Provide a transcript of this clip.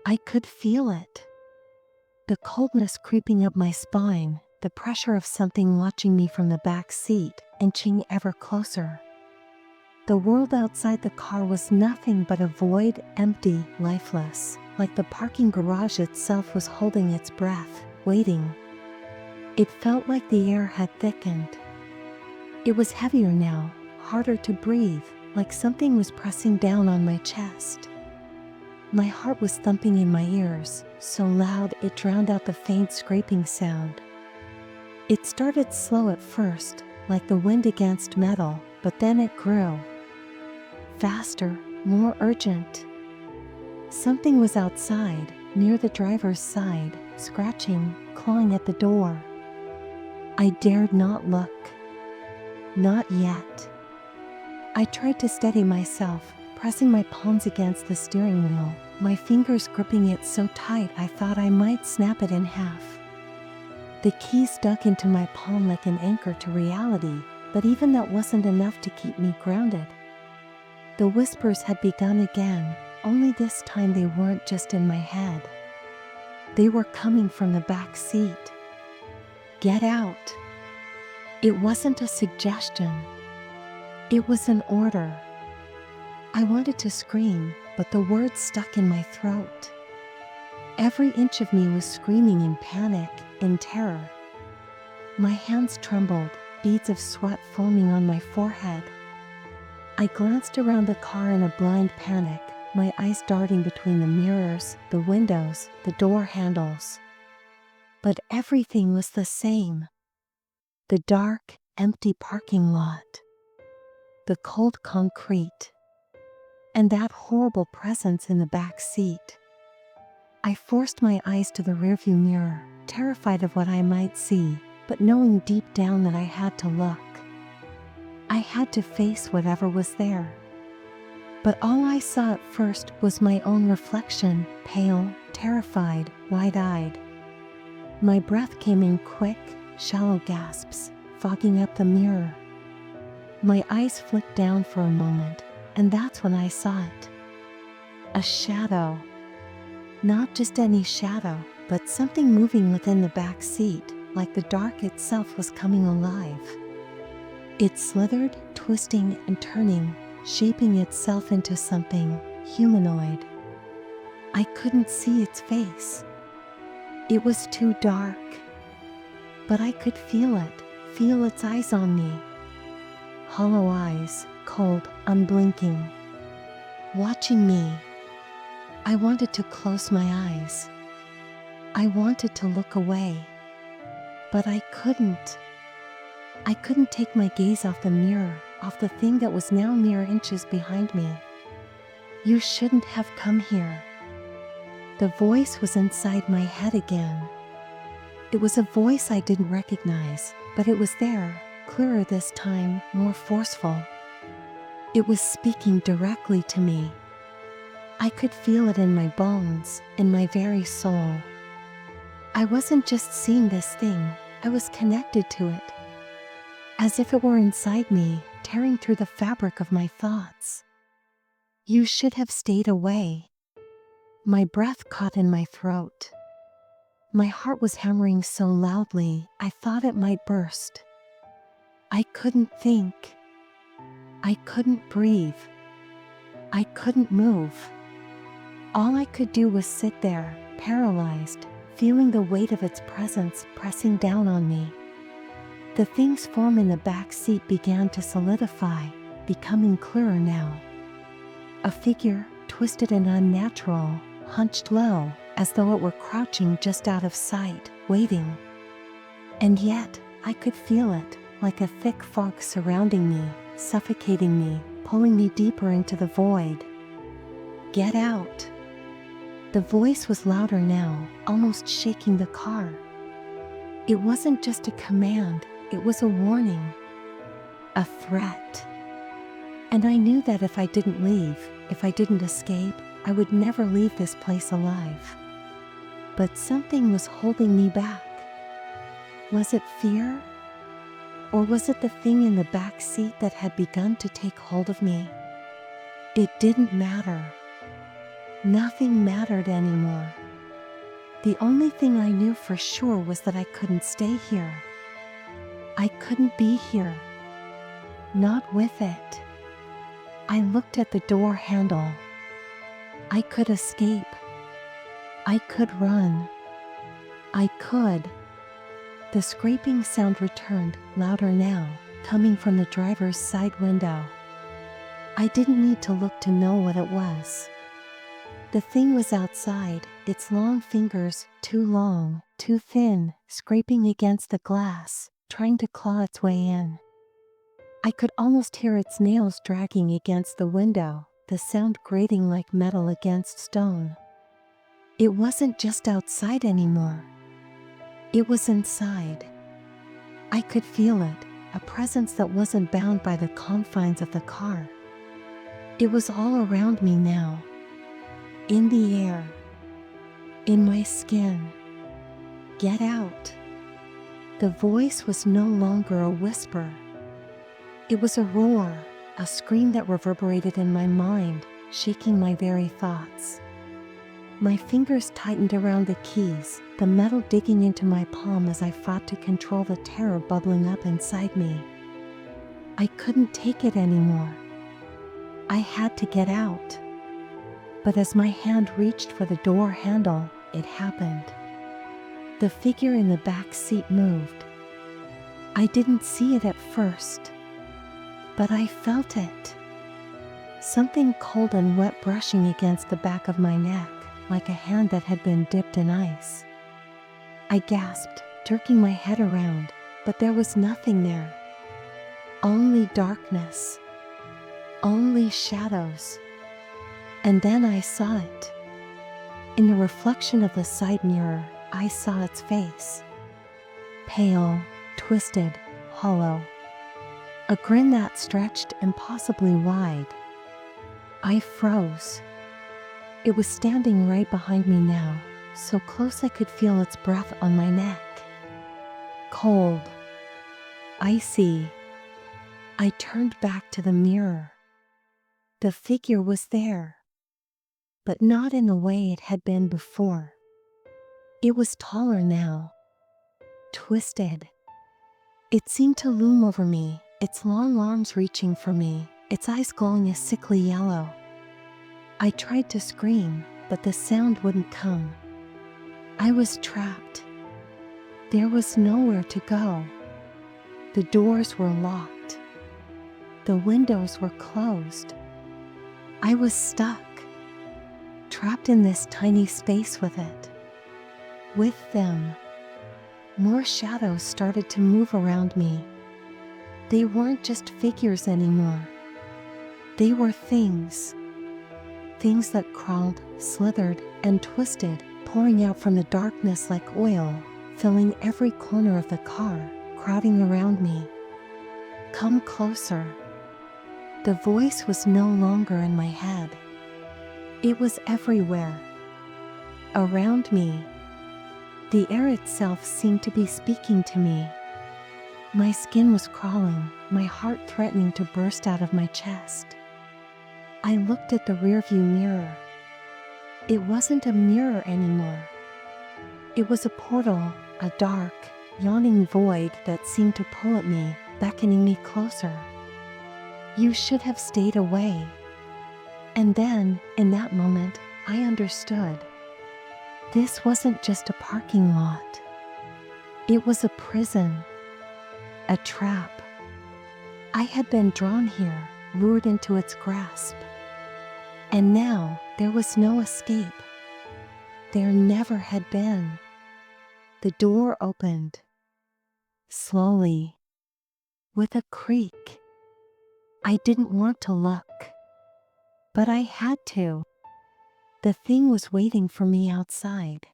I could feel it. The coldness creeping up my spine, the pressure of something watching me from the back seat, inching ever closer. The world outside the car was nothing but a void, empty, lifeless, like the parking garage itself was holding its breath, waiting. It felt like the air had thickened. It was heavier now, harder to breathe, like something was pressing down on my chest. My heart was thumping in my ears, so loud it drowned out the faint scraping sound. It started slow at first, like the wind against metal, but then it grew. Faster, more urgent. Something was outside, near the driver's side, scratching, clawing at the door. I dared not look. Not yet. I tried to steady myself, pressing my palms against the steering wheel, my fingers gripping it so tight I thought I might snap it in half. The keys dug into my palm like an anchor to reality, but even that wasn't enough to keep me grounded. The whispers had begun again, only this time they weren't just in my head. They were coming from the back seat. Get out. It wasn't a suggestion. It was an order. I wanted to scream, but the words stuck in my throat. Every inch of me was screaming in panic, in terror. My hands trembled, beads of sweat foaming on my forehead. I glanced around the car in a blind panic, my eyes darting between the mirrors, the windows, the door handles. But everything was the same. The dark, empty parking lot. The cold concrete. And that horrible presence in the back seat. I forced my eyes to the rearview mirror, terrified of what I might see, but knowing deep down that I had to look. I had to face whatever was there. But all I saw at first was my own reflection, pale, terrified, wide-eyed. My breath came in quick, shallow gasps, fogging up the mirror. My eyes flicked down for a moment, and that's when I saw it. A shadow. Not just any shadow, but something moving within the back seat, like the dark itself was coming alive. It slithered, twisting and turning, shaping itself into something humanoid. I couldn't see its face. It was too dark. But I could feel its eyes on me. Hollow eyes, cold, unblinking. Watching me. I wanted to close my eyes. I wanted to look away. But I couldn't. I couldn't take my gaze off the mirror, off the thing that was now mere inches behind me. You shouldn't have come here. The voice was inside my head again. It was a voice I didn't recognize, but it was there, clearer this time, more forceful. It was speaking directly to me. I could feel it in my bones, in my very soul. I wasn't just seeing this thing, I was connected to it. As if it were inside me, tearing through the fabric of my thoughts. You should have stayed away. My breath caught in my throat. My heart was hammering so loudly, I thought it might burst. I couldn't think. I couldn't breathe. I couldn't move. All I could do was sit there, paralyzed, feeling the weight of its presence pressing down on me. The thing's form in the back seat began to solidify, becoming clearer now. A figure, twisted and unnatural, hunched low, as though it were crouching just out of sight, waiting. And yet, I could feel it, like a thick fog surrounding me, suffocating me, pulling me deeper into the void. Get out. The voice was louder now, almost shaking the car. It wasn't just a command, it was a warning. A threat. And I knew that if I didn't leave, if I didn't escape, I would never leave this place alive. But something was holding me back. Was it fear? Or was it the thing in the back seat that had begun to take hold of me? It didn't matter. Nothing mattered anymore. The only thing I knew for sure was that I couldn't stay here. I couldn't be here. Not with it. I looked at the door handle. I could escape. I could run. I could. The scraping sound returned, louder now, coming from the driver's side window. I didn't need to look to know what it was. The thing was outside, its long fingers, too long, too thin, scraping against the glass, trying to claw its way in. I could almost hear its nails dragging against the window, the sound grating like metal against stone. It wasn't just outside anymore. It was inside. I could feel it, a presence that wasn't bound by the confines of the car. It was all around me now. In the air. In my skin. Get out. The voice was no longer a whisper. It was a roar, a scream that reverberated in my mind, shaking my very thoughts. My fingers tightened around the keys, the metal digging into my palm as I fought to control the terror bubbling up inside me. I couldn't take it anymore. I had to get out. But as my hand reached for the door handle, it happened. The figure in the back seat moved. I didn't see it at first, but I felt it. Something cold and wet brushing against the back of my neck, like a hand that had been dipped in ice. I gasped, jerking my head around, but there was nothing there. Only darkness. Only shadows. And then I saw it. In the reflection of the side mirror, I saw its face. Pale, twisted, hollow. A grin that stretched impossibly wide. I froze. It was standing right behind me now, so close I could feel its breath on my neck. Cold. Icy. I turned back to the mirror. The figure was there, but not in the way it had been before. It was taller now. Twisted. It seemed to loom over me, its long arms reaching for me, its eyes glowing a sickly yellow. I tried to scream, but the sound wouldn't come. I was trapped. There was nowhere to go. The doors were locked. The windows were closed. I was stuck, trapped in this tiny space with it. With them. More shadows started to move around me. They weren't just figures anymore. They were things. Things that crawled, slithered, and twisted, pouring out from the darkness like oil, filling every corner of the car, crowding around me. Come closer. The voice was no longer in my head. It was everywhere. Around me. The air itself seemed to be speaking to me. My skin was crawling, my heart threatening to burst out of my chest. I looked at the rearview mirror. It wasn't a mirror anymore. It was a portal, a dark, yawning void that seemed to pull at me, beckoning me closer. You should have stayed away. And then, in that moment, I understood. This wasn't just a parking lot. It was a prison. A trap. I had been drawn here, lured into its grasp. And now, there was no escape. There never had been. The door opened. Slowly. With a creak. I didn't want to look. But I had to. The thing was waiting for me outside.